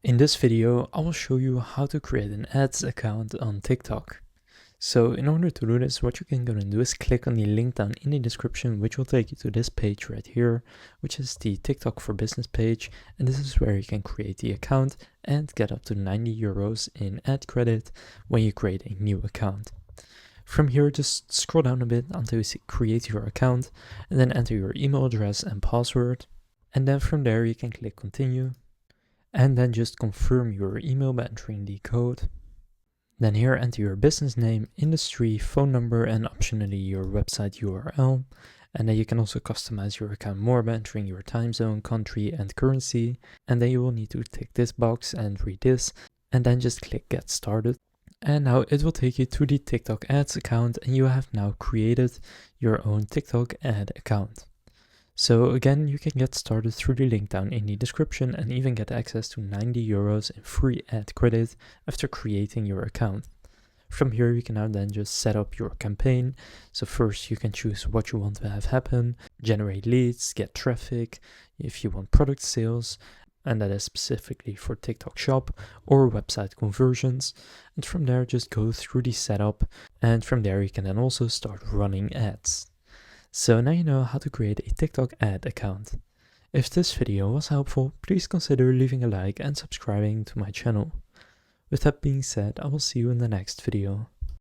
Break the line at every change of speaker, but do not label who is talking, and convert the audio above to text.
In this video, I will show you how to create an ads account on TikTok. So in order to do this, what you can go and do is click on the link down in the description, which will take you to this page right here, which is the TikTok for Business page. And this is where you can create the account and get up to 90 euros in ad credit when you create a new account. From here, just scroll down a bit until you see create your account and then enter your email address and password. And then from there, you can click continue. And then just confirm your email by entering the code. Then here enter your business name, industry, phone number, and optionally your website URL. And then you can also customize your account more by entering your time zone, country, and currency. And then you will need to tick this box and read this, and then just click get started. And now it will take you to the TikTok ads account, and you have now created your own TikTok ad account. So again, you can get started through the link down in the description and even get access to 90 euros in free ad credit after creating your account. From here, you can now then just set up your campaign. So first you can choose what you want to have happen, generate leads, get traffic, if you want product sales, and that is specifically for TikTok Shop or website conversions. And from there, just go through the setup. And from there, you can then also start running ads. So now you know how to create a TikTok ad account. If this video was helpful, please consider leaving a like and subscribing to my channel. With that being said, I will see you in the next video.